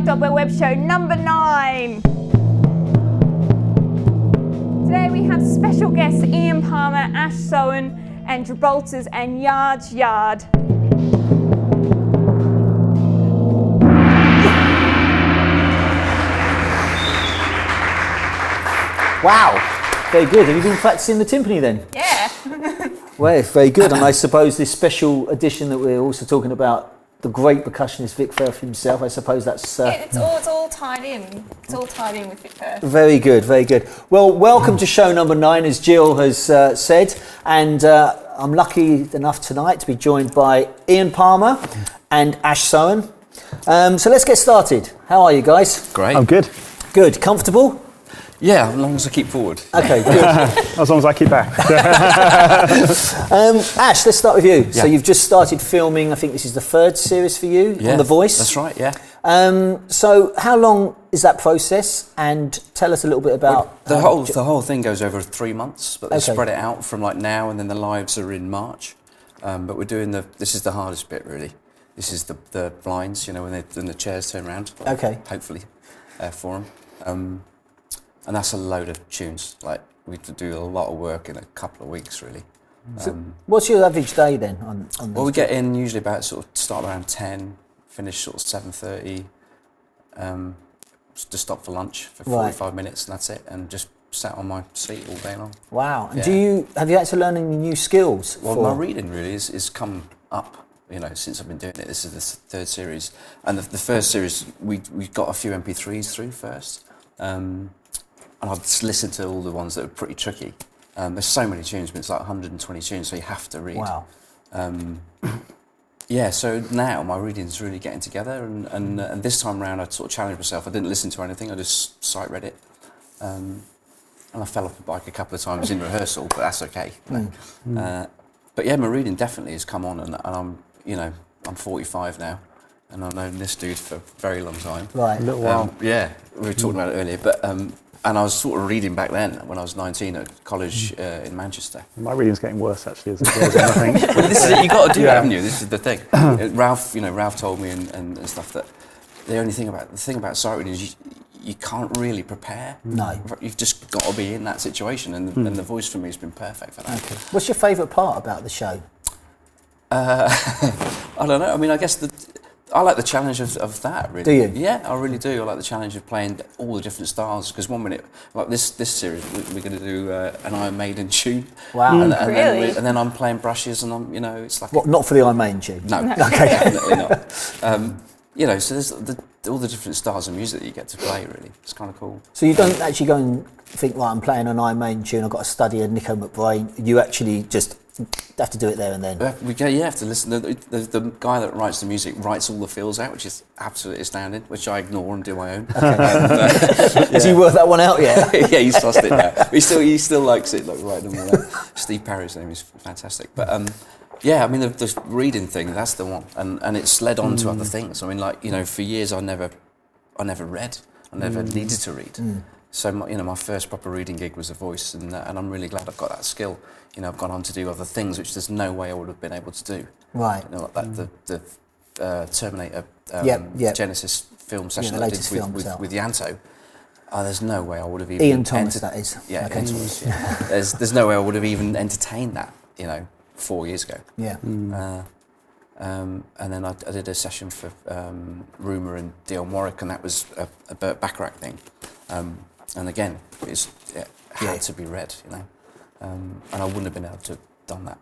Like Dolbear Web Show number 9. Today we have special guests Ian Palmer Ash Soan and Gibraltar's and Yard's Yard. Wow, very good. Have you been practicing the timpani then? Yeah. Well, very good. And I suppose this special edition that we're also talking about, the great percussionist Vic Firth himself, I suppose that's... It's all tied in. It's all tied in with Vic Firth. Very good, very good. Well, welcome to show number 9, as Gill has said. And I'm lucky enough tonight to be joined by Ian Palmer and Ash Soan. So let's get started. How are you guys? Great. I'm good. Good. Comfortable? Yeah, as long as I keep forward. Okay, good. As long as I keep back. Ash, let's start with you. Yeah. So you've just started filming, I think this is the 3rd series for you on The Voice. That's right, yeah. So how long is that process? And tell us a little bit about... The whole thing goes over 3 months, but they spread it out from like now and then the lives are in March. But we're doing this is the hardest bit really. This is the blinds, you know, when the chairs turn around. Okay. Hopefully, for them. And that's a load of tunes. Like we have to do a lot of work in a couple of weeks, really. So what's your average day then? Well, we get in usually about sort of start around 10, finish sort of 7:30. Just stop for lunch for 45 minutes, and that's it. And just sat on my seat all day long. Wow! And Yeah. have you had to learn any new skills? Well, my reading really is come up. You know, since I've been doing it. This is the 3rd series, and the first series we got a few MP3s through first. And I've just listened to all the ones that are pretty tricky. There's so many tunes, but it's like 120 tunes, so you have to read. Wow. Yeah, so now my reading's really getting together, and this time around I sort of challenged myself. I didn't listen to anything, I just sight read it. And I fell off the bike a couple of times in rehearsal, but that's okay. But yeah, my reading definitely has come on, and I'm 45 now, and I've known this dude for a very long time. Right. A little while. Yeah, we were talking about it earlier, but and I was sort of reading back then when I was 19 at college in Manchester. My reading's getting worse actually as it goes on, I think. Well, this is it, you got to do it, haven't you? This is the thing. Ralph told me and stuff that the thing about sight reading is you can't really prepare. No. You've just got to be in that situation, and The Voice for me has been perfect for that. Okay. What's your favourite part about the show? I don't know. I mean, I guess I like the challenge of that, really. Do you? Yeah, I really do. I like the challenge of playing all the different styles, because one minute, like this series, we're going to do an Iron Maiden tune. Wow. And Really? and then I'm playing brushes, and I'm, it's like... What, not for the Iron Maiden tune? No, Okay. definitely not. So there's all the different styles of music that you get to play, really. It's kind of cool. So you don't actually go and think, right, I'm playing an Iron Maiden tune, I've got to study a Nico McBrain. You actually just have to do it there and then. You have to listen. The guy that writes the music writes all the fills out, which is absolutely astounding, which I ignore and do my own. Okay. Has he worked that one out yet? Yeah, he's sussed it now. He still likes it, like writing them all out. Steve Parry's name is fantastic. But yeah, I mean the reading thing, that's the one, and it's led on to other things. I mean, for years I never read. I never needed to read. So my first proper reading gig was The Voice, and I'm really glad I've got that skill. I've gone on to do other things which there's no way I would have been able to do. Right. Like the Terminator Genesis film session the that I latest did films out. with Yanto. There's no way I would have even... Ian Thomas, that is. Yeah, Okay. Ian Thomas, yeah. There's no way I would have even entertained that, 4 years ago. Yeah. And then I did a session for Rumour and Dion Warwick, and that was a Burt Bacharach thing. And again, it had to be read, and I wouldn't have been able to have done that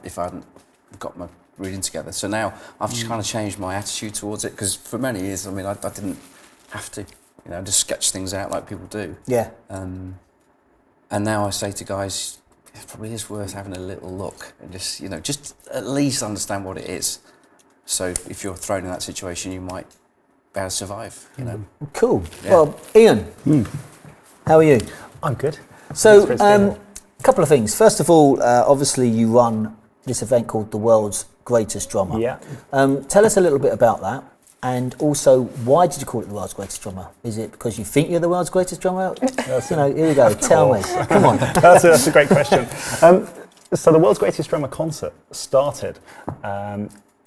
if I hadn't got my reading together. So now I've just kind of changed my attitude towards it, because for many years, I mean, I didn't have to, just sketch things out like people do. Yeah. And now I say to guys, it probably is worth having a little look and just at least understand what it is. So if you're thrown in that situation, you might be able to survive, Cool. Yeah. Well, Ian, how are you? I'm good. So, a couple of things. First of all, obviously you run this event called The World's Greatest Drummer. Yeah. Tell us a little bit about that. And also, why did you call it The World's Greatest Drummer? Is it because you think you're the world's greatest drummer? Here we go. Tell me. Come on. That's a great question. So the World's Greatest Drummer concert started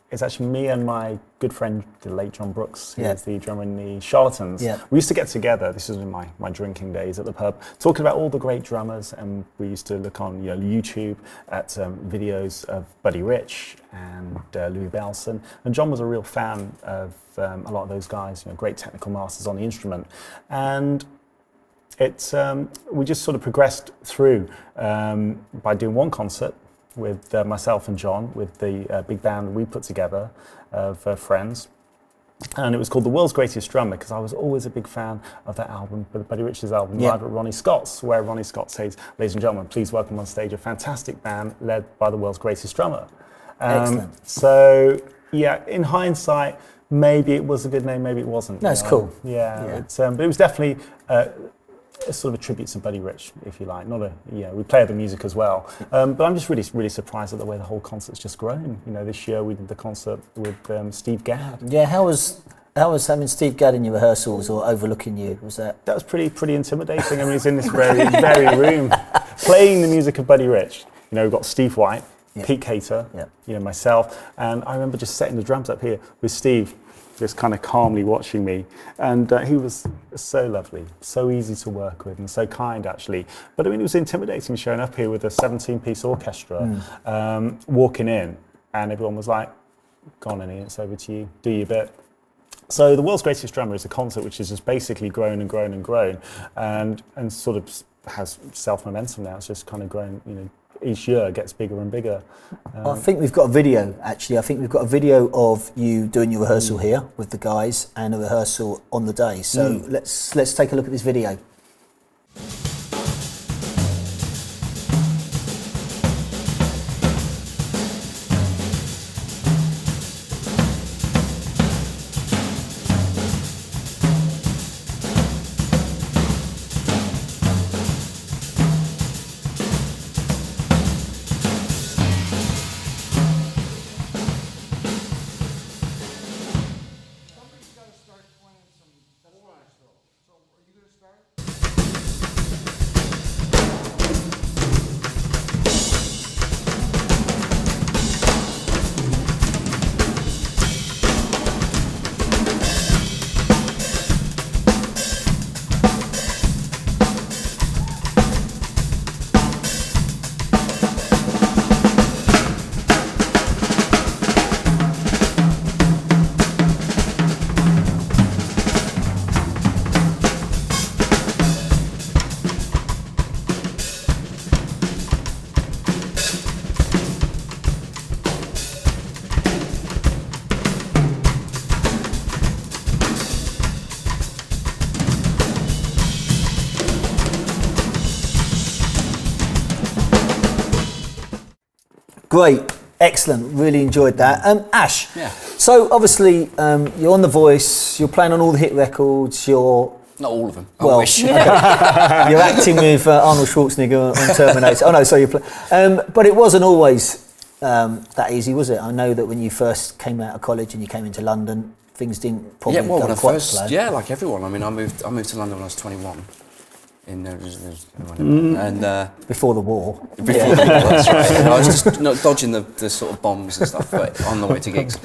it's actually me and my good friend, the late John Brooks, who Yeah. is the drummer in the Charlatans. Yeah. We used to get together, this was in my drinking days at the pub, talking about all the great drummers, and we used to look on YouTube at videos of Buddy Rich and Louis Bellson, and John was a real fan of a lot of those guys, great technical masters on the instrument. And we just sort of progressed through by doing one concert with myself and John, with the big band we put together of friends. And it was called The World's Greatest Drummer, because I was always a big fan of that album, Buddy Rich's album, Yeah. live at Ronnie Scott's, where Ronnie Scott says, "Ladies and gentlemen, please welcome on stage a fantastic band led by the world's greatest drummer." Excellent. So, yeah, in hindsight, maybe it was a good name, maybe it wasn't. No, it's cool. Yeah, Yeah. but it was definitely a sort of a tribute to Buddy Rich, if you like. Not we play other music as well. But I'm just really surprised at the way the whole concert's just grown. This year we did the concert with Steve Gadd. Yeah, how was having Steve Gadd in your rehearsals or overlooking you? Was that? That was pretty intimidating. I mean, he's in this very room playing the music of Buddy Rich. We've got Steve White, Yeah. Pete Cater, Yeah. myself, and I remember just setting the drums up here with Steve, just kind of calmly watching me, and he was so lovely, so easy to work with, and so kind actually. But I mean, it was intimidating showing up here with a 17-piece orchestra, walking in, and everyone was like, "Go on, Ian, it's over to you. Do your bit." So the World's Greatest Drummer is a concert which has just basically grown and grown and grown, and sort of has self-momentum now. It's just kind of grown, each year gets bigger and bigger. I think we've got a video, actually. I think we've got a video of you doing your rehearsal here with the guys and a rehearsal on the day. So let's take a look at this video. Great, excellent, really enjoyed that. Ash, Yeah. so obviously you're on The Voice, you're playing on all the hit records, you're Not all of them. Well, I wish. you're acting with Arnold Schwarzenegger on Terminator. Oh no, so you play. But it wasn't always that easy, was it? I know that when you first came out of college and you came into London, things didn't probably Yeah, well, go when I quite first, to plan. yeah, like everyone. I mean, I moved to London when I was 21. And Before the war. before the war, that's right. And I was just dodging the sort of bombs and stuff, but on the way to gigs.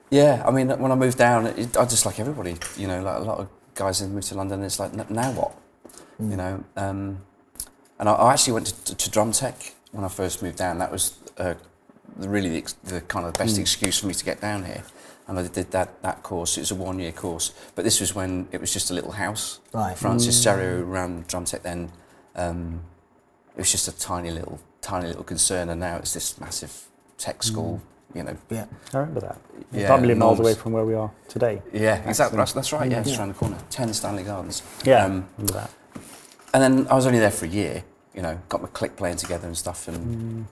Yeah, I mean, when I moved down, I just like everybody, like a lot of guys who moved to London. It's like, now what, And I actually went to drum tech when I first moved down. That was really the kind of best excuse for me to get down here. And I did that course. It was a 1-year course, but this was when it was just a little house. Right. Francis Stereo ran drum tech then. It was just a tiny little concern, and now it's this massive tech school. Yeah. I remember that. Yeah, About a million miles enormous. away from where we are today. Yeah, exactly. That's right. Yeah, just around the corner. 10 Stanley Gardens. Yeah, remember that. And then I was only there for a year. Got my clique playing together and stuff, and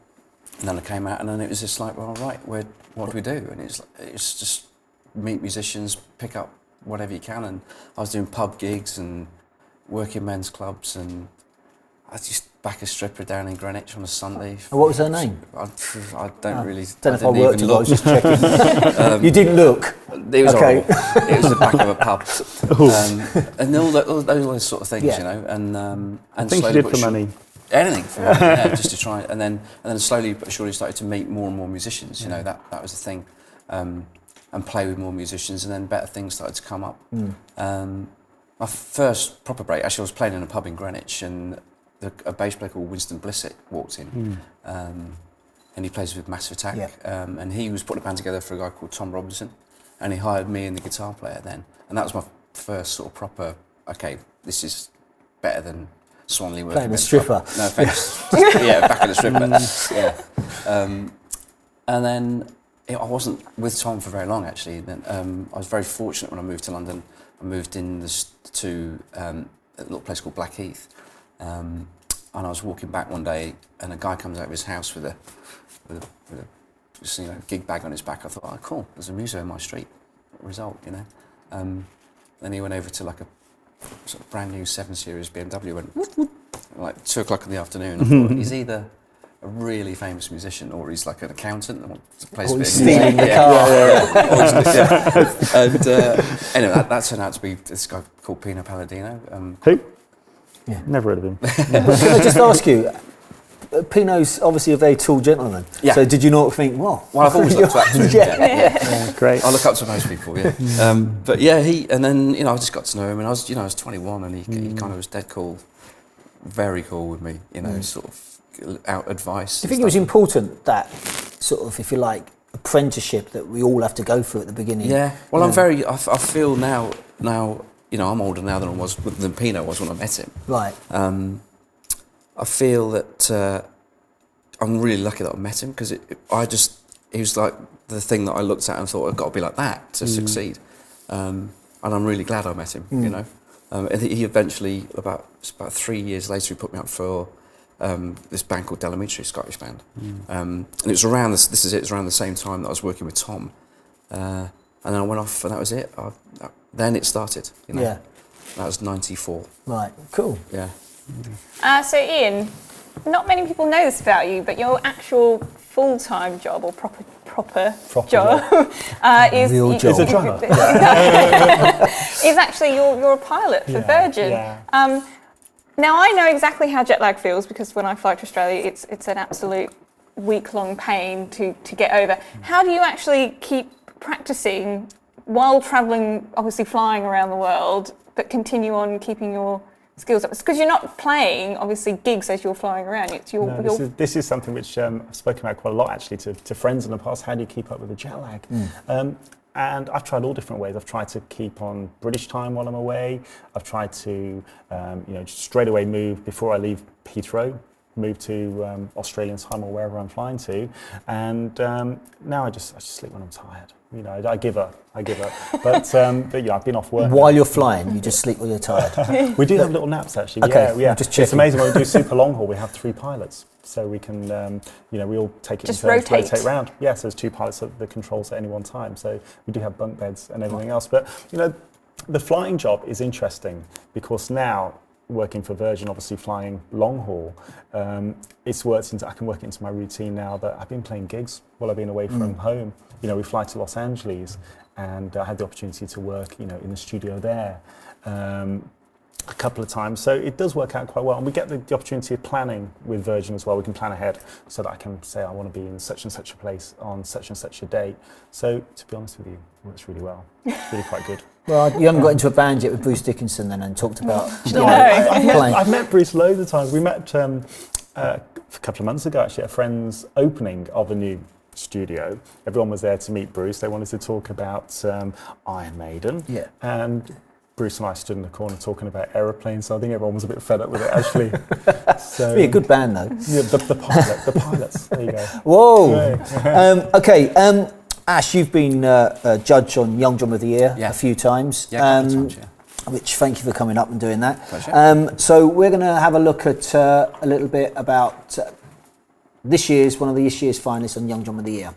then I came out, and then it was just like, well, right, what do we do? And it's just meet musicians, pick up whatever you can, and I was doing pub gigs and working men's clubs, and I just back a stripper down in Greenwich on a Sunday. And what was her name? I don't really. Don't know if I didn't worked even with her, I was just checking. You didn't look. It was Okay. horrible. It was the back of a pub, and all those sort of things, Yeah. And Things you slowly did but for surely- money. anything for me, yeah, just to try. And then slowly but surely started to meet more and more musicians. You know, that was the thing, and play with more musicians, and then better things started to come up. My first proper break, actually, I was playing in a pub in Greenwich, and a bass player called Winston Blissett walked in, and he plays with Massive Attack, and he was putting a band together for a guy called Tom Robinson, and he hired me and the guitar player then, and that was my first sort of proper, okay, this is better than Swanley working. Playing the stripper. No offence. Yeah, back at the stripper. Yeah. And then I wasn't with Tom for very long, actually. Then I was very fortunate when I moved to London. I moved in to a little place called Blackheath, and I was walking back one day, and a guy comes out of his house with a gig bag on his back. I thought, oh, cool, there's a muso in my street. Result, you know. Then he went over to like a sort of brand new 7 Series BMW, went whoop, whoop, like 2 o'clock in the afternoon. I thought, he's either a really famous musician or he's like an accountant that wants to play stealing the car. And anyway, that turned out to be this guy called Pino Palladino. Who? Yeah, never heard of him. Can I just ask you? Pino's obviously a very tall gentleman. Yeah. So did you not think, well, I've always looked up to him. Yeah, great. I look up to most people, yeah. But yeah, and then, you know, I just got to know him, and I was 21, and he kind of was dead cool, very cool with me, you know, sort of out advice. Do you think it was important, that sort of, if you like, apprenticeship that we all have to go through at the beginning? Yeah. Well, I feel now, you know, I'm older now than Pino was when I met him. Right. I feel that I'm really lucky that I met him, because he was like the thing that I looked at and thought, I've got to be like that to succeed. And I'm really glad I met him, you know. And he eventually, about 3 years later, he put me up for this band called Delamitri, Scottish band. And it was around it was around the same time that I was working with Tom. And then I went off, and that was it. Then it started, you know. Yeah. That was 94. Right, cool. Yeah. So Ian, not many people know this about you, but your actual full-time job or proper job is real job. Is a drummer. Is actually you're a pilot for Virgin. Yeah. Now I know exactly how jet lag feels, because when I fly to Australia, it's an absolute week-long pain to get over. How do you actually keep practicing while travelling, obviously flying around the world, but continue on keeping your skills up? Because you're not playing, obviously, gigs as you're flying around. This is something which I've spoken about quite a lot, actually, to friends in the past. How do you keep up with the jet lag? And I've tried all different ways. I've tried to keep on British time while I'm away. I've tried to, just straight away move before I leave Heathrow, move to Australian time or wherever I'm flying to. And now I just sleep when I'm tired. You know, I give up. But yeah, I've been off work. While you're flying, you just sleep when you're tired. We do have little naps, actually. Okay, yeah. just checking. It's amazing when we do super long haul. We have 3 pilots, so we can, we all take it just in turns, rotate round. Yes, there's 2 pilots at the controls at any one time. So we do have bunk beds and everything else. But the flying job is interesting, because now, working for Virgin, obviously flying long haul, I can work into my routine now that I've been playing gigs while I've been away from home. We fly to Los Angeles, and I had the opportunity to work, in the studio there a couple of times. So it does work out quite well, and we get the opportunity of planning with Virgin as well. We can plan ahead, so that I can say I want to be in such and such a place on such and such a date. So to be honest with you, it works really well. It's really quite good. Well, you haven't got into a band yet with Bruce Dickinson then, and talked about I've met Bruce loads of times. We met a couple of months ago, actually, at a friend's opening of a new studio. Everyone was there to meet Bruce. They wanted to talk about Iron Maiden. Yeah. And Bruce and I stood in the corner talking about aeroplanes, so I think everyone was a bit fed up with it, actually. So, be a good band, though. Yeah, the pilots. There you go. Whoa. Okay. Ash, you've been judged on Young Drum of the Year a few times. Yeah, a couple of times, Which, thank you for coming up and doing that. Pleasure. So we're going to have a look at a little bit about one of this year's finalists on Young Drum of the Year.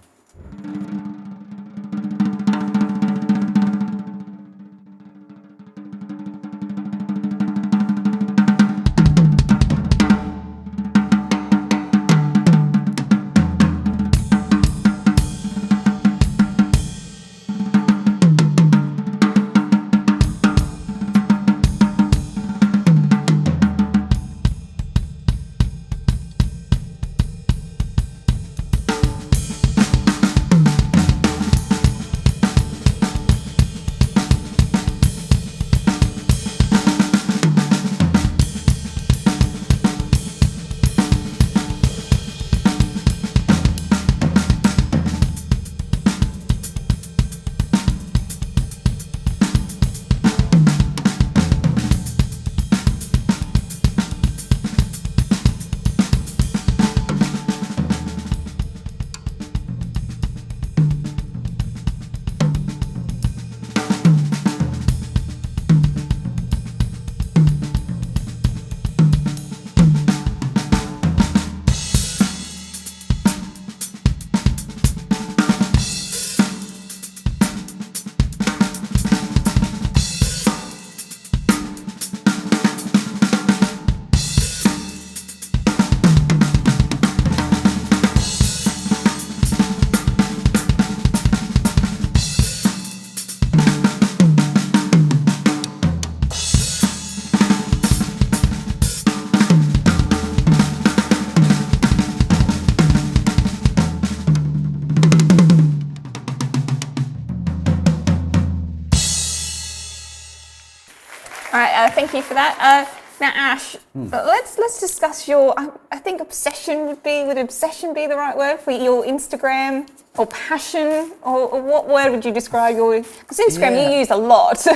thank you for that. Now, Ash, let's discuss your. I think obsession would obsession be the right word for your Instagram, or passion, or what word would you describe your? Because Instagram you use a lot.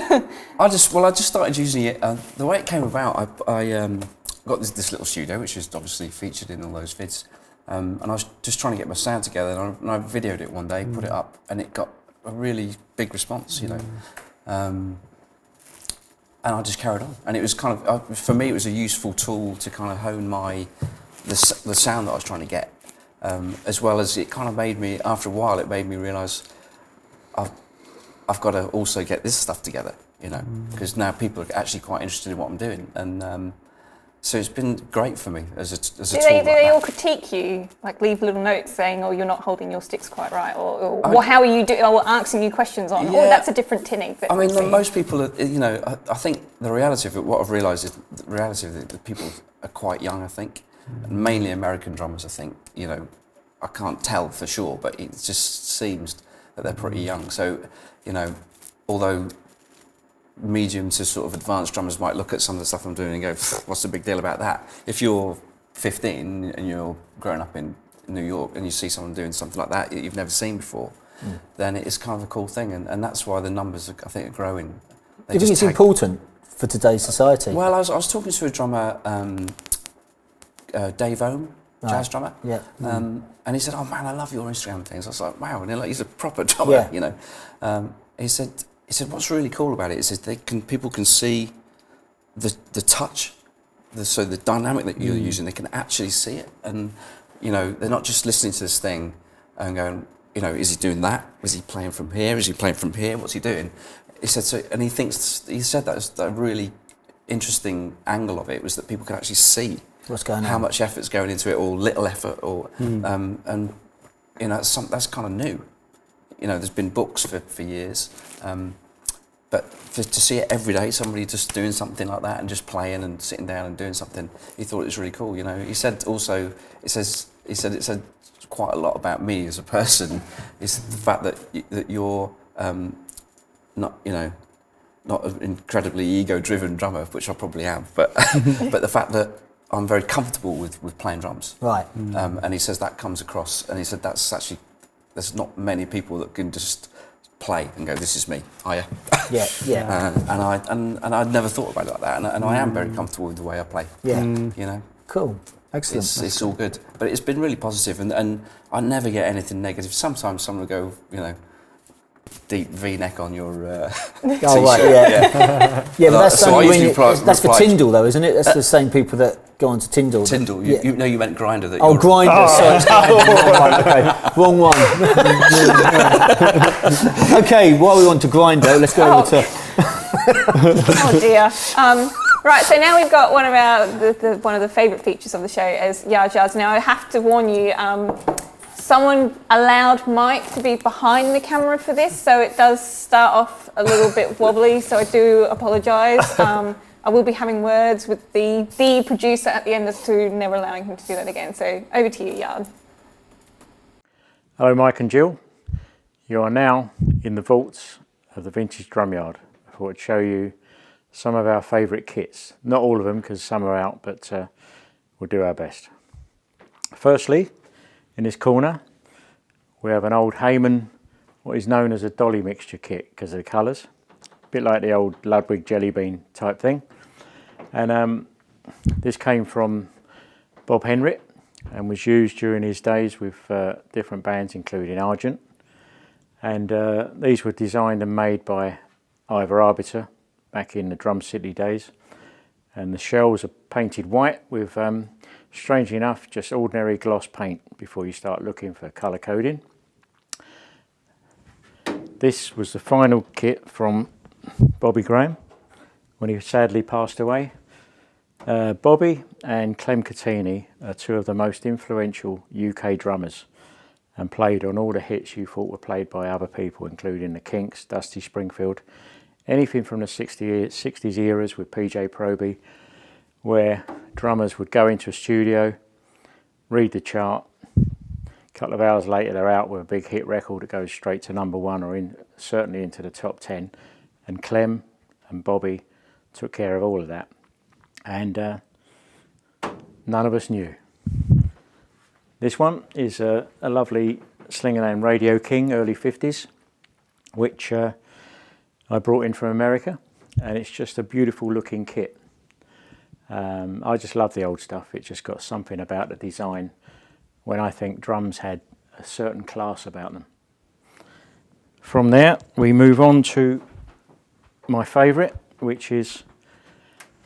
I just started using it. The way it came about, I got this little studio, which is obviously featured in all those vids, and I was just trying to get my sound together, and I videoed it one day, put it up, and it got a really big response, you know. And I just carried on, and it was kind of for me it was a useful tool to kind of hone the sound that I was trying to get, as well as it kind of made me, after a while it made me realise I've got to also get this stuff together, you know, because now people are actually quite interested in what I'm doing, and so it's been great for me as a tool. Do they all critique you, like leave little notes saying, "Oh, you're not holding your sticks quite right," or how are you doing, or asking you questions on? Yeah. Oh, that's a different tinning. I mean, most people, are, you know, I think the reality of it, what I've realised is the reality of it, that people are quite young, I think, and mainly American drummers, I think, you know, I can't tell for sure, but it just seems that they're pretty young. So, you know, although medium to sort of advanced drummers might look at some of the stuff I'm doing and go, what's the big deal about that? If you're 15 and you're growing up in New York and you see someone doing something like that you've never seen before, then it's kind of a cool thing, and that's why the numbers, I think, are growing. Do you think it's important for today's society? Well, I was talking to a drummer, Dave Ohm, jazz drummer, and he said, "Oh man, I love your Instagram things." I was like, "Wow!" And he's a proper drummer, you know. He said, "What's really cool about it is people can see the touch, so the dynamic that you're using. They can actually see it, and you know, they're not just listening to this thing and going, you know, is he doing that? Is he playing from here? Is he playing from here? What's he doing?" He said so, and he said that was a really interesting angle of it, was that people can actually see what's going on, how much effort's going into it, or little effort, or and you know, that's kind of new. You know, there's been books for years, but to see it every day, somebody just doing something like that and just playing and sitting down and doing something, he thought it was really cool. You know, he said also, he said it said quite a lot about me as a person. Is the fact that you're not, you know, not an incredibly ego-driven drummer, which I probably am, but but the fact that I'm very comfortable with playing drums. Right. And he says that comes across, and he said that's actually, there's not many people that can just play and go, this is me. Oh yeah. Yeah. And I'd never thought about it like that, and I am very comfortable with the way I play. Yeah. You know. Cool. Excellent. It's all good, but it's been really positive, and I never get anything negative. Sometimes someone will go, you know, deep V-neck on your t-shirt. Oh right, yeah. Yeah, but that's so only I when usually that's for reply- Tyndall though, isn't it? That's the same people that go on to Tyndall. Tyndall, Yeah. you know, you meant Grinder. That Oh, you're- Grinder. Sorry. Wrong one. Okay, while we're on to Grinder, let's go over to. Oh dear. Right, so now we've got one of our one of the favourite features of the show is Yards. Now I have to warn you, someone allowed Mike to be behind the camera for this, so it does start off a little bit wobbly. So I do apologise. I will be having words with the producer at the end as to never allowing him to do that again. So over to you, Yard. Hello, Mike and Jill. You are now in the vaults of the Vintage Drum Yard. I thought I'd show you some of our favourite kits. Not all of them, because some are out, but we'll do our best. Firstly, in this corner, we have an old Hayman, what is known as a dolly mixture kit because of the colours. A bit like the old Ludwig jelly bean type thing. And this came from Bob Henrit and was used during his days with different bands, including Argent. And these were designed and made by Ivor Arbiter back in the Drum City days. And the shells are painted white with, strangely enough, just ordinary gloss paint before you start looking for colour coding. This was the final kit from Bobby Graham when he sadly passed away. Bobby and Clem Catini are two of the most influential UK drummers and played on all the hits you thought were played by other people, including the Kinks, Dusty Springfield, anything from the 60s eras with PJ Proby, where drummers would go into a studio, read the chart, a couple of hours later they're out with a big hit record that goes straight to #1 or certainly into the top 10. And Clem and Bobby took care of all of that. And none of us knew. This one is a lovely Slingerland Radio King, early 50s, which I brought in from America, and it's just a beautiful looking kit. I just love the old stuff. It's just got something about the design when I think drums had a certain class about them. From there we move on to my favourite, which is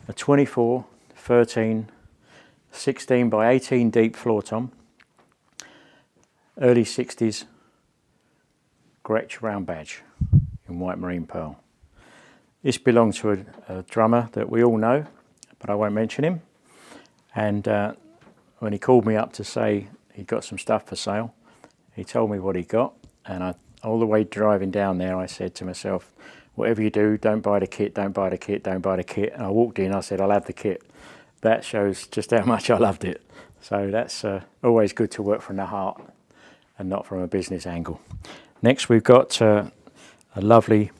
a 24, 13, 16 by 18 deep floor tom, early 60s Gretsch round badge in white marine pearl. This belonged to a drummer that we all know, but I won't mention him. And when he called me up to say he got some stuff for sale, he told me what he got, and all the way driving down there I said to myself, whatever you do, don't buy the kit, don't buy the kit, don't buy the kit. And I walked in, I said, I'll have the kit. That shows just how much I loved it. So that's always good to work from the heart and not from a business angle. Next we've got a lovely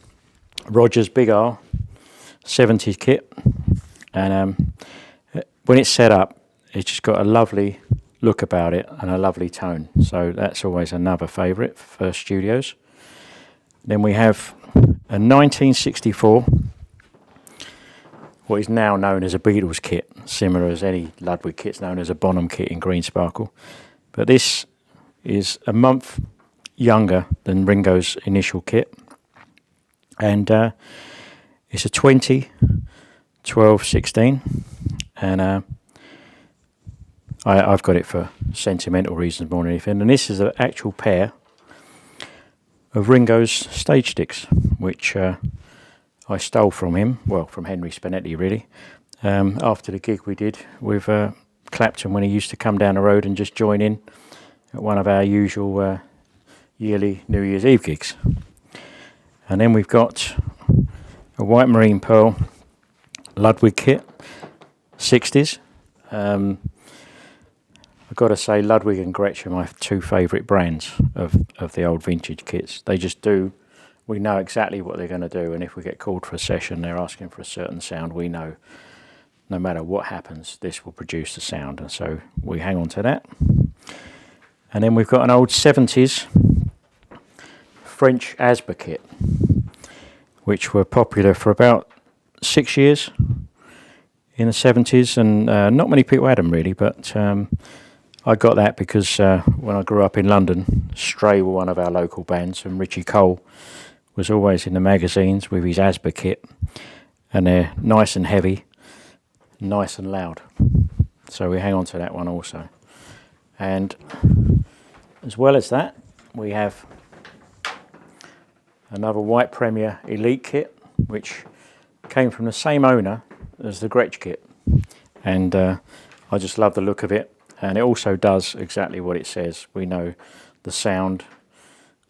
Rogers Big R 70s kit, and when it's set up it's just got a lovely look about it and a lovely tone, so that's always another favourite for studios. Then we have a 1964, what is now known as a Beatles kit, similar as any Ludwig kit's known as a Bonham kit in green sparkle, but this is a month younger than Ringo's initial kit, and it's a 20, 12, 16, and I've got it for sentimental reasons more than anything. And this is an actual pair of Ringo's stage sticks, which I stole from him, well, from Henry Spinetti really, after the gig we did with Clapton, when he used to come down the road and just join in at one of our usual yearly New Year's Eve gigs. And then we've got a white marine pearl Ludwig kit, 60s. I've got to say Ludwig and Gretsch are my two favourite brands of the old vintage kits. They just do, we know exactly what they're going to do, and if we get called for a session, they're asking for a certain sound, we know no matter what happens, this will produce the sound, and so we hang on to that. And then we've got an old 70s French Asba kit, which were popular for about 6 years in the 70s, and not many people had them really, but I got that because when I grew up in London, Stray were one of our local bands, and Richie Cole was always in the magazines with his Asba kit, and they're nice and heavy, nice and loud, so we hang on to that one also. And as well as that, we have another White Premier Elite kit, which came from the same owner as the Gretsch kit, and I just love the look of it, and it also does exactly what it says. We know the sound,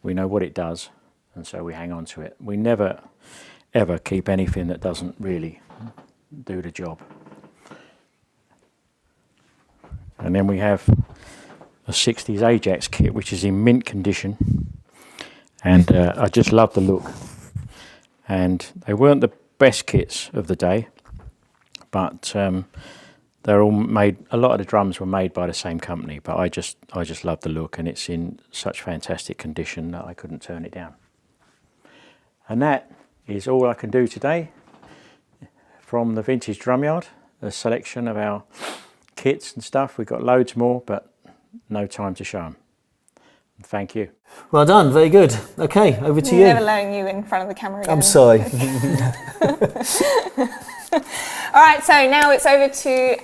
we know what it does, and so we hang on to it. We never ever keep anything that doesn't really do the job. And then we have a 60s Ajax kit, which is in mint condition, and I just love the look. And they weren't the best kits of the day, but they're all made, a lot of the drums were made by the same company, but I just love the look, and it's in such fantastic condition that I couldn't turn it down. And that is all I can do today from the Vintage Drum Yard, a selection of our kits and stuff. We've got loads more, but no time to show them. Thank you. Well done, very good. Okay, over to you. Never letting you in front of the camera again. I'm sorry. All right, so now it's over to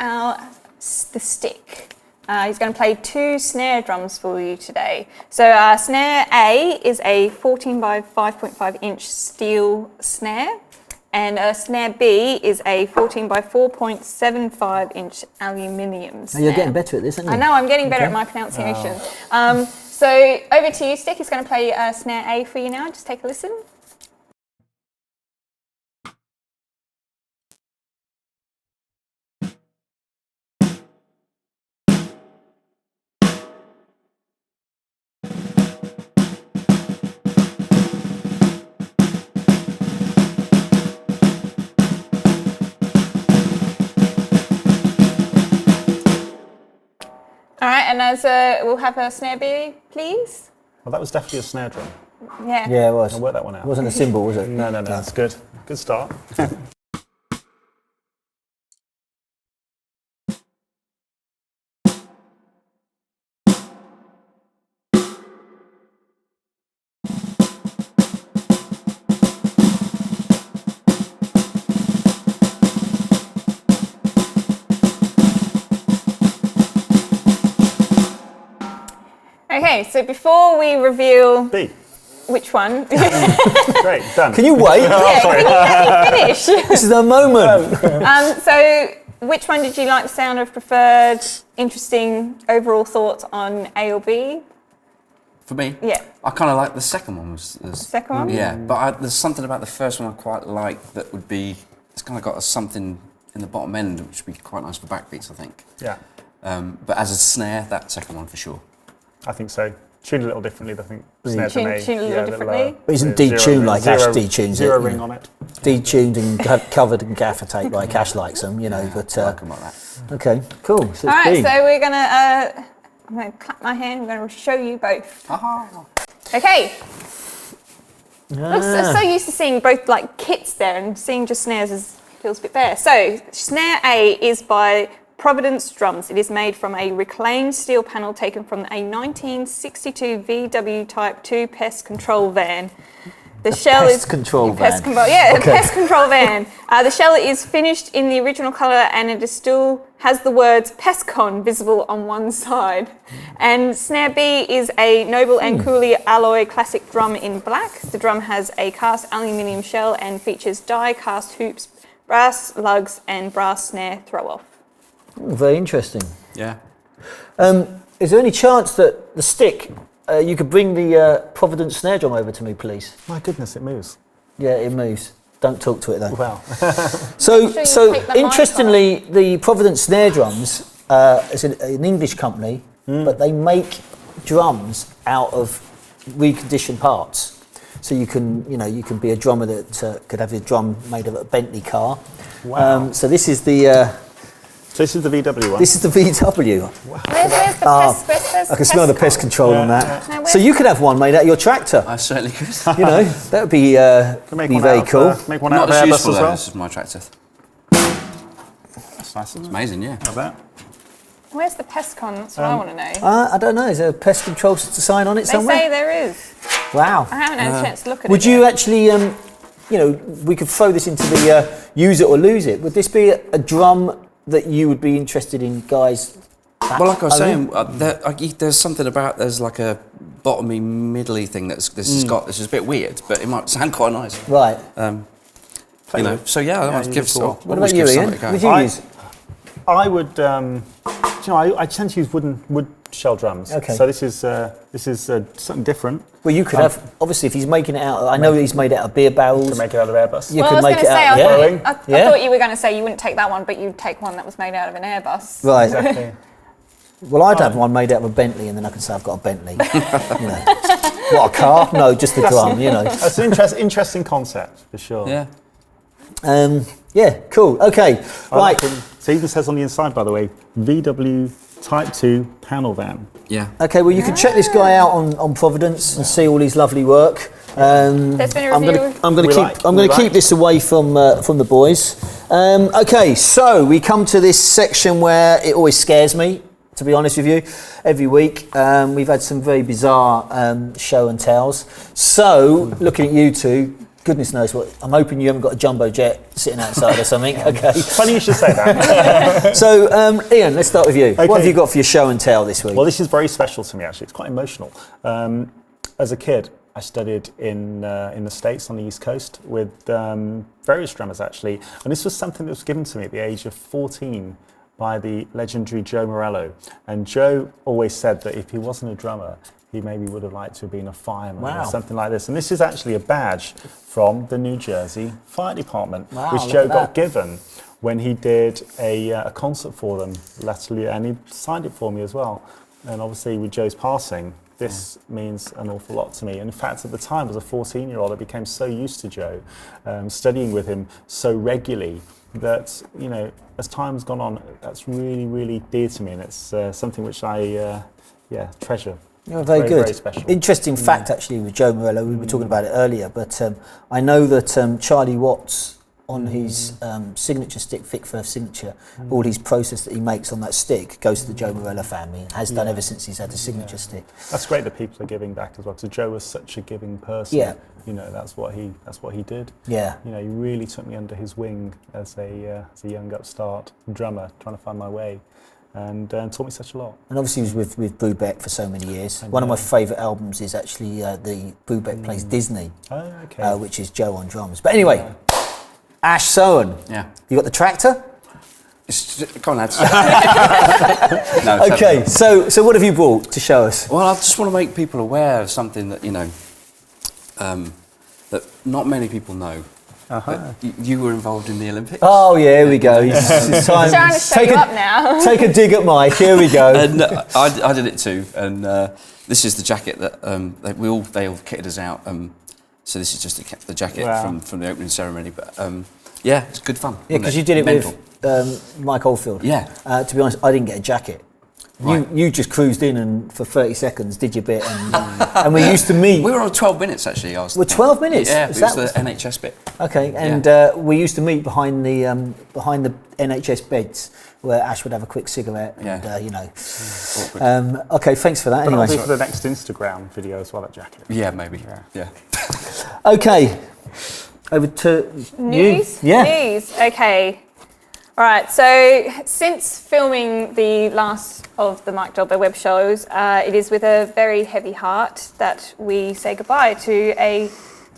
the stick. He's going to play two snare drums for you today. So snare A is a 14 by 5.5 inch steel snare, and snare B is a 14 by 4.75 inch aluminium snare. You're getting better at this, aren't you? I know, I'm getting better at my pronunciation. So over to you, Stick. He's going to play snare A for you now. Just take a listen. and we'll have a snare B, please. Well, that was definitely a snare drum. Yeah. Yeah, it was. I'll work that one out. It wasn't a cymbal, was it? No, that's good. Good start. Okay, so before we reveal B. which one, Great, done. Can you wait? yeah, can you let me finish? This is the moment. So, which one did you like the sound of, preferred, interesting, overall thoughts on A or B? For me, Yeah. I kind of like the second one. Second one? Yeah, but there's something about the first one I quite like that would be, it's kind of got something in the bottom end which would be quite nice for backbeats, I think. Yeah, But as a snare, that second one for sure. I think so. Tuned a little differently, I think. Snares and A. Tuned a little differently? But isn't zero detuned ring- like zero- Ash detunes it? Zero you ring know. on it. Detuned and covered in gaffer tape like Ash likes them, you know. But I like 'em like that. okay, cool. So All right, it's B. so we're gonna, I'm gonna clap my hand, we're gonna show you both. Okay. I'm so used to seeing both like kits there, and seeing just snares feels a bit bare. So, snare A is by Providence Drums. It is made from a reclaimed steel panel taken from a 1962 VW Type 2 pest control van. The shell pest is control pest van. pest control van. The shell is finished in the original colour, and it is still has the words PestCon visible on one side. And snare B is a Noble and Cooley alloy classic drum in black. The drum has a cast aluminium shell and features die cast hoops, brass lugs, and brass snare throw off. Very interesting. Yeah. Is there any chance that the stick, you could bring the Providence snare drum over to me, please? My goodness, it moves. Yeah, it moves. Don't talk to it though. Wow. Sure So, you take the mic interestingly, the Providence snare drums is an English company, but they make drums out of reconditioned parts. So you can be a drummer that could have your drum made of a Bentley car. Wow. So this is the So this is the VW one. this is the VW. Where's the pest? Where's I can smell the pest control on that. Yeah. So you could have one made out of your tractor. I certainly could. You know, that would be Make be one very out of, cool. make one Not out of as Airbus useful as though, well. this is my tractor. That's nice, isn't it? Amazing, yeah. Like that. Where's the PestCon? That's what I want to know. I don't know. Is there a pest control sign on it They somewhere? say there is. Wow. I haven't had a chance to look at it. Would you yet. actually, we could throw this into the use it or lose it. Would this be a drum that you would be interested in, guys? Well, like I was owning? saying, there's something about, there's like a bottomy, middly thing that's this has got, this is a bit weird, but it might sound quite nice. Right. You know, so yeah, I use give it for- What about you, Ian? Would you use? I would, I tend to use wood shell drums. Okay. So this is something different. Well, you could have, obviously, if he's making it out, I know he's made it out of beer barrels. To make it out of Airbus. You Well, could I was make going to it say, out. Yeah. I thought you were going to say you wouldn't take that one, but you'd take one that was made out of an Airbus. Right. Exactly. Well, I'd have one made out of a Bentley, and then I can say I've got a Bentley. You know. What, a car? No, just the drum, you know. That's an interesting concept, for sure. Yeah. Yeah, cool. Okay, I right. like it. So it even says on the inside, by the way, VW Type 2 panel van. Yeah. Okay, well, you can check this guy out on Providence and see all his lovely work. There's been a review. I'm going to keep this away from the boys. Okay, so we come to this section where it always scares me, to be honest with you. Every week we've had some very bizarre show and tells. So looking at you two, goodness knows what. I'm hoping you haven't got a jumbo jet sitting outside or something. Okay. Funny you should say that. So Ian, let's start with you. What have you got for your show and tell this week? Well, this is very special to me, actually. It's quite emotional. As a kid, I studied in the States on the East Coast with various drummers, actually. And this was something that was given to me at the age of 14 by the legendary Joe Morello. And Joe always said that if he wasn't a drummer, he maybe would have liked to have been a fireman or something like this. And this is actually a badge from the New Jersey Fire Department, which Joe got given when he did a concert for them latterly, and he signed it for me as well. And obviously with Joe's passing, this means an awful lot to me. In fact, at the time, as a 14-year-old, I became so used to Joe, studying with him so regularly, that, you know, as time's gone on, that's really, really dear to me, and it's something which I, treasure. You're very good. Very special. Interesting fact, actually, with Joe Morello. We were talking about it earlier, but I know that Charlie Watts, on his signature stick, Vic Firth signature, all his process that he makes on that stick goes to the Joe Morello family, and has done ever since he's had the signature stick. That's great that people are giving back as well, because Joe was such a giving person. Yeah. You know, that's what he did. Yeah. You know, he really took me under his wing as a young upstart drummer, trying to find my way, and taught me such a lot. And obviously he was with Brubeck for so many years. One of my favourite albums is actually the Brubeck Plays Disney, which is Joe on drums. But anyway, Ash Soan. Yeah. You got the tractor? Come on, lads. No, Okay, so what have you brought to show us? Well, I just want to make people aware of something that, you know, that not many people know. That you were involved in the Olympics. Oh yeah, here we go. It's time. Trying to show you up now. Take a dig at Mike. Here we go. And I did it too. And this is the jacket that they all kitted us out. So this is just the jacket from the opening ceremony. But yeah, it's good fun. Yeah, because you did it with Mike Oldfield. Yeah. To be honest, I didn't get a jacket. Right. You just cruised in and for 30 seconds did your bit, and we used to meet. We were on 12 minutes actually. We're 12 minutes. Yeah, it was the NHS bit. Okay, and we used to meet behind the NHS beds where Ash would have a quick cigarette. And, you know. Okay, thanks for that. But anyway, it'll be for the next Instagram video as well, that jacket. Yeah, maybe. Yeah. Okay, over to News? You. Yeah. News, okay. All right, so since filming the last of the Mike Dolbear web shows, it is with a very heavy heart that we say goodbye to a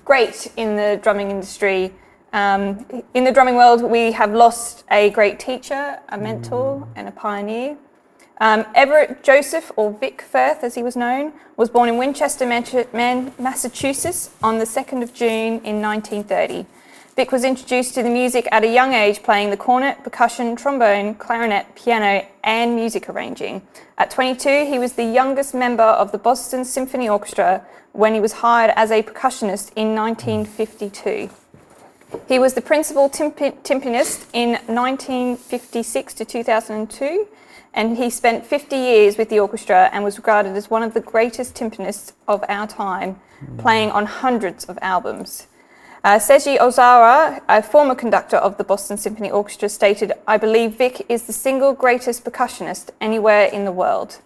great in the drumming industry. In the drumming world, we have lost a great teacher, a mentor, and a pioneer. Everett Joseph, or Vic Firth as he was known, was born in Winchester, Massachusetts on the 2nd of June in 1930. Vic was introduced to the music at a young age, playing the cornet, percussion, trombone, clarinet, piano, and music arranging. At 22, he was the youngest member of the Boston Symphony Orchestra when he was hired as a percussionist in 1952. He was the principal timpanist in 1956 to 2002, and he spent 50 years with the orchestra and was regarded as one of the greatest timpanists of our time, playing on hundreds of albums. Seiji Ozawa, a former conductor of the Boston Symphony Orchestra, stated, "I believe Vic is the single greatest percussionist anywhere in the world."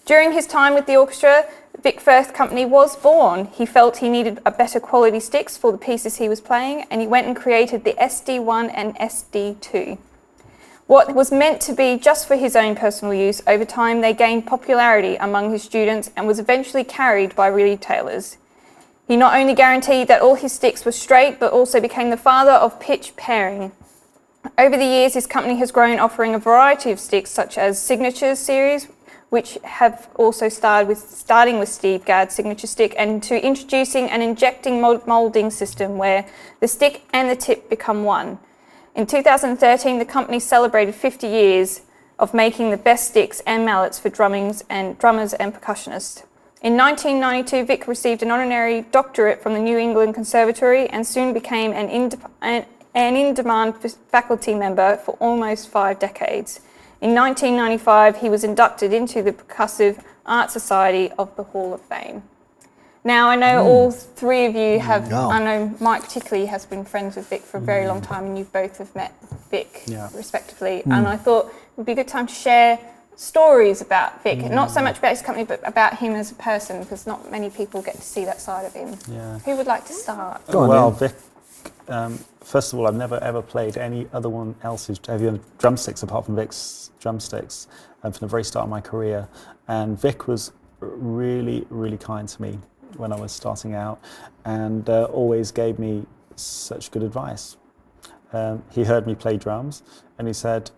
During his time with the orchestra, Vic Firth Company was born. He felt he needed a better quality sticks for the pieces he was playing, and he went and created the SD1 and SD2. What was meant to be just for his own personal use, over time they gained popularity among his students and was eventually carried by retailers. He not only guaranteed that all his sticks were straight, but also became the father of pitch pairing. Over the years, his company has grown, offering a variety of sticks, such as Signatures series, which have also starting with Steve Gadd's signature stick, and to introducing an injecting moulding system where the stick and the tip become one. In 2013, the company celebrated 50 years of making the best sticks and mallets for drummers and percussionists. In 1992, Vic received an honorary doctorate from the New England Conservatory and soon became an in-demand faculty member for almost 5 decades. In 1995, he was inducted into the Percussive Art Society of the Hall of Fame. Now, I know all three of you have, I know Mike particularly has been friends with Vic for a very long time, and you both have met Vic respectively. And I thought it would be a good time to share stories about Vic, not so much about his company, but about him as a person, because not many people get to see that side of him. Yeah. Who would like to start? Well, Vic, first of all, I've never ever played any other one else's drumsticks apart from Vic's drumsticks from the very start of my career. And Vic was really, really kind to me when I was starting out, and always gave me such good advice. He heard me play drums, and he said,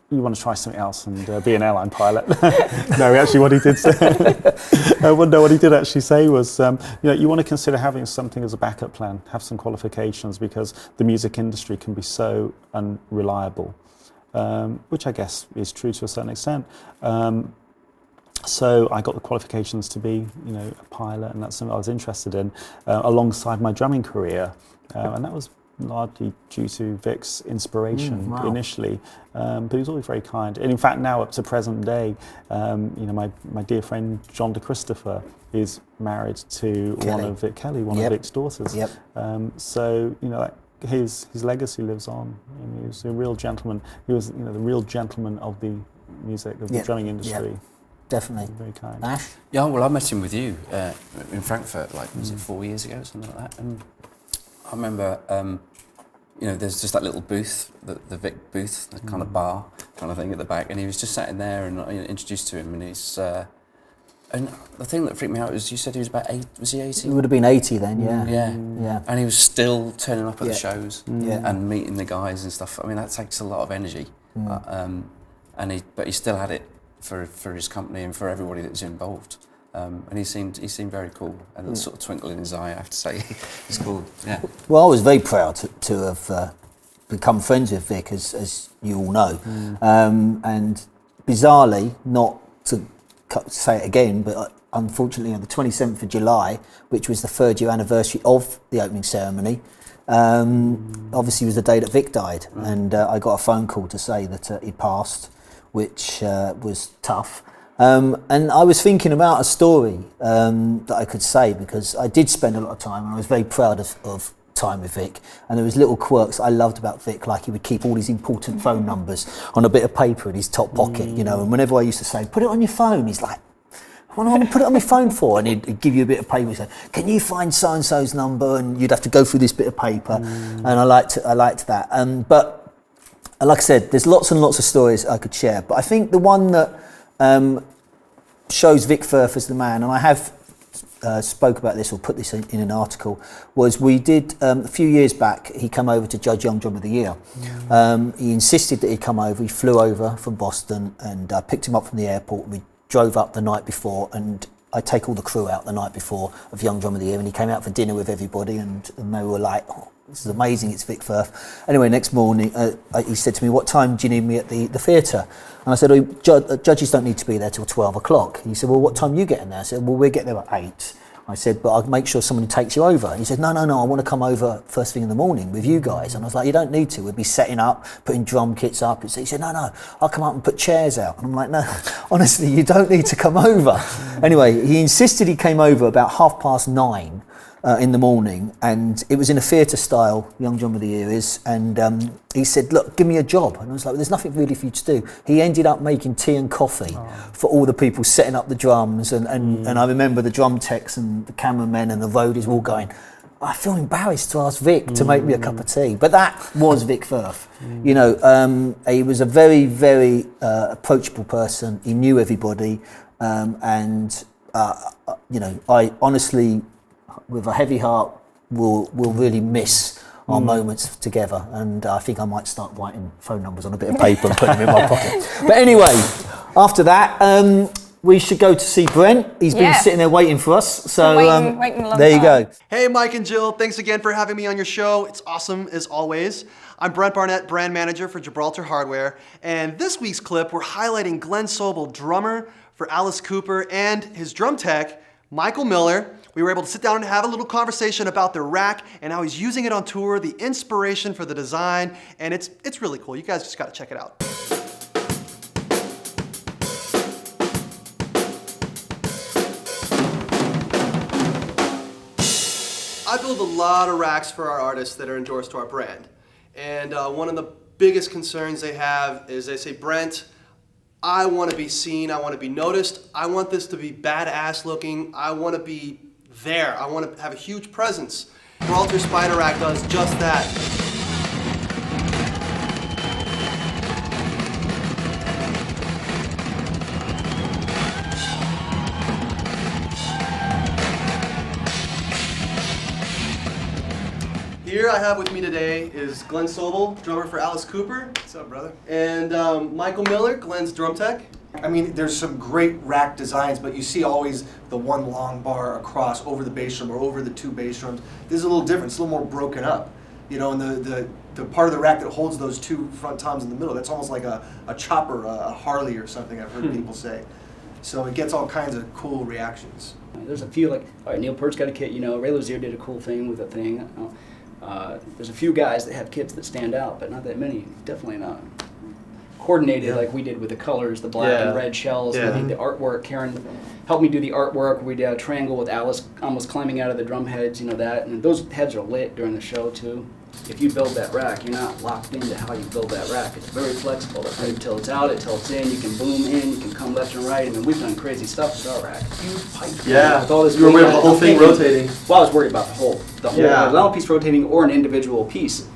"You want to try something else and be an airline pilot?" No, actually, what he did say, what he did actually say was, you want to consider having something as a backup plan, have some qualifications, because the music industry can be so unreliable, which I guess is true to a certain extent. So I got the qualifications to be, a pilot, and that's something I was interested in alongside my drumming career, and that was largely due to Vic's inspiration wow. initially, but he was always very kind. And in fact, now up to present day, my dear friend John de Christopher is married to Kelly. one of Vic Kelly, one Yep. of Vic's daughters. Yep. So his legacy lives on. He was a real gentleman. He was the real gentleman of the music, of the Yep. drumming industry. Yep. Definitely. Very kind. Ash? Yeah, well, I met him with you in Frankfurt, like, was it 4 years ago, something like that? And I remember, there's just that little booth, the Vic booth, the kind of bar kind of thing at the back, and he was just sat in there, and I introduced to him, and he's... and the thing that freaked me out was you said he was about 8, was he 80? He would have been 80 then, yeah. Yeah. And he was still turning up at the Yeah. shows Yeah. and meeting the guys and stuff. I mean, that takes a lot of energy. But he still had it for his company and for everybody that was involved. And he seemed very cool. And a sort of twinkle in his eye, I have to say. It's cool, yeah. Well, I was very proud to have become friends with Vic, as you all know. And bizarrely, not to say it again, but unfortunately on the 27th of July, which was the 3rd year anniversary of the opening ceremony, obviously was the day that Vic died. And I got a phone call to say that he passed, which was tough. And I was thinking about a story that I could say, because I did spend a lot of time, and I was very proud of time with Vic, and there was little quirks I loved about Vic, like he would keep all his important phone numbers on a bit of paper in his top pocket, and whenever I used to say, put it on your phone, he's like, what do I want to put it on my phone for? And he'd give you a bit of paper and say, can you find so-and-so's number? And you'd have to go through this bit of paper. And I liked that. But like I said, there's lots and lots of stories I could share, but I think the one that shows Vic Firth as the man, and I have spoke about this or put this in an article, was we did a few years back, he came over to judge Young Drum of the Year. He insisted that he'd come over. He flew over from Boston, and I picked him up from the airport, and we drove up the night before, and I take all the crew out the night before of Young Drum of the Year, and he came out for dinner with everybody, and they were like, oh, this is amazing, it's Vic Firth. Anyway, next morning he said to me, what time do you need me at the theatre? And I said, judges don't need to be there till 12 o'clock. He said, well, what time are you getting there? I said, well, we'll get there at 8. I said, but I'll make sure someone takes you over. And he said, no, I want to come over first thing in the morning with you guys. And I was like, you don't need to. We'd be setting up, putting drum kits up. He said, no, I'll come up and put chairs out. And I'm like, no, honestly, you don't need to come over. Anyway, he insisted he came over about 9:30 in the morning, and it was in a theatre style, Young Drum of the Year is, and he said, look, give me a job. And I was like, well, there's nothing really for you to do. He ended up making tea and coffee for all the people setting up the drums, and I remember the drum techs and the cameramen and the roadies were all going, I feel embarrassed to ask Vic to make me a cup of tea. But that was Vic Firth. He was a very, very approachable person. He knew everybody, and I honestly, with a heavy heart, will really miss our moments together, and I think I might start writing phone numbers on a bit of paper and putting them in my pocket. But anyway, after that, we should go to see Brent. He's been sitting there waiting for us. So waiting a long there you time. go. Hey, Mike and Jill, thanks again for having me on your show. It's awesome as always. I'm Brent Barnett, brand manager for Gibraltar Hardware, and this week's clip, we're highlighting Glenn Sobel, drummer for Alice Cooper, and his drum tech, Michael Miller. We were able to sit down and have a little conversation about the rack and how he's using it on tour, the inspiration for the design, and it's really cool. You guys just got to check it out. I build a lot of racks for our artists that are endorsed to our brand. And one of the biggest concerns they have is they say, Brent, I want to be seen, I want to be noticed, I want this to be badass looking, I want to be there, I want to have a huge presence. Gibraltar Spider Rack does just that. Here I have with me today is Glenn Sobel, drummer for Alice Cooper. What's up, brother? And Michael Miller, Glenn's drum tech. I mean, there's some great rack designs, but you see always the one long bar across over the bass drum or over the two bass drums. This is a little different. It's a little more broken up. You know, and the part of the rack that holds those two front toms in the middle, that's almost like a chopper, a Harley or something I've heard people say. So it gets all kinds of cool reactions. There's a few, like, all right, Neil Peart's got a kit, you know, Ray Luzier did a cool thing with a thing. There's a few guys that have kits that stand out, but not that many. Definitely not coordinated like we did with the colors, the black and red shells. Yeah. I think the artwork, Karen helped me do the artwork. We did a triangle with Alice almost climbing out of the drum heads, you know that. And those heads are lit during the show too. If you build that rack, you're not locked into how you build that rack. It's very flexible. Until it's out, until it's in, you can boom in, you can come left and right. I mean, we've done crazy stuff with our rack. Huge pipe. With all this you were worried about the whole thing rotating. Well, I was worried about the whole horizontal piece rotating or an individual piece.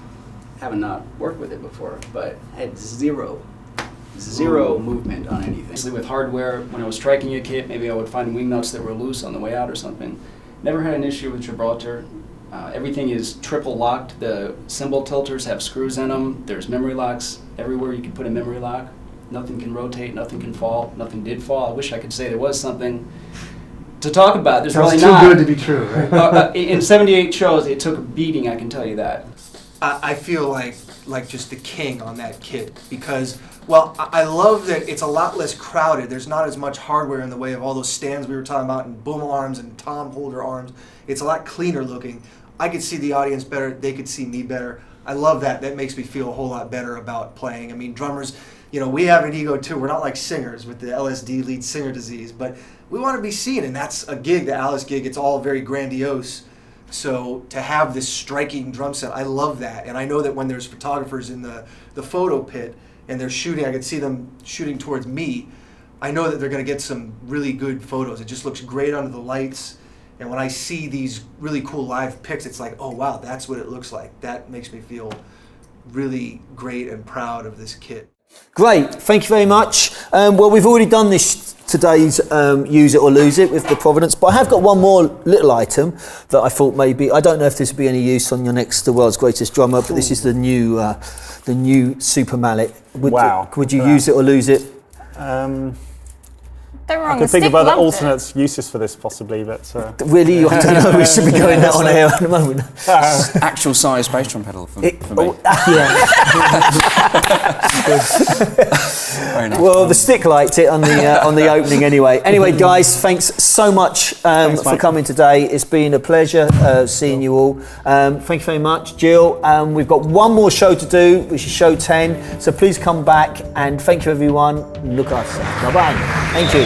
Haven't not worked with it before, but had zero movement on anything. Basically with hardware, when I was striking a kit, maybe I would find wing nuts that were loose on the way out or something. Never had an issue with Gibraltar. Everything is triple locked. The cymbal tilters have screws in them. There's memory locks everywhere you can put a memory lock. Nothing can rotate, nothing can fall. Nothing did fall. I wish I could say there was something to talk about. There's really not. Too good to be true, right? In 78 shows, it took a beating, I can tell you that. I feel like just the king on that kit because, well, I love that it's a lot less crowded. There's not as much hardware in the way of all those stands we were talking about and boom arms and tom holder arms. It's a lot cleaner looking. I could see the audience better. They could see me better. I love that. That makes me feel a whole lot better about playing. I mean, drummers, you know, we have an ego too. We're not like singers with the LSD, lead singer disease, but we want to be seen, and that's a gig, the Alice gig. It's all very grandiose. So to have this striking drum set, I love that. And I know that when there's photographers in the photo pit and they're shooting, I could see them shooting towards me. I know that they're going to get some really good photos. It just looks great under the lights. And when I see these really cool live pics, it's like, oh wow, that's what it looks like. That makes me feel really great and proud of this kit. Great, thank you very much. Well, we've already done today's Use It or Lose It with the Providence, but I have got one more little item that I thought maybe, I don't know if this would be any use on your next The World's Greatest Drummer, but this is the new Super Mallet. Would you use it or lose it? I can think of other alternate uses for this possibly, but... Really? I don't know, we should be going that on air at the moment. Actual size bass drum pedal for me. Very nice. Well, the stick liked it on the opening anyway. Anyway, guys, thanks so much for coming today. It's been a pleasure seeing you all. Thank you very much, Jill. We've got one more show to do, which is show 10. So please come back and thank you, everyone. Look after yourself. Bye-bye. Thank you.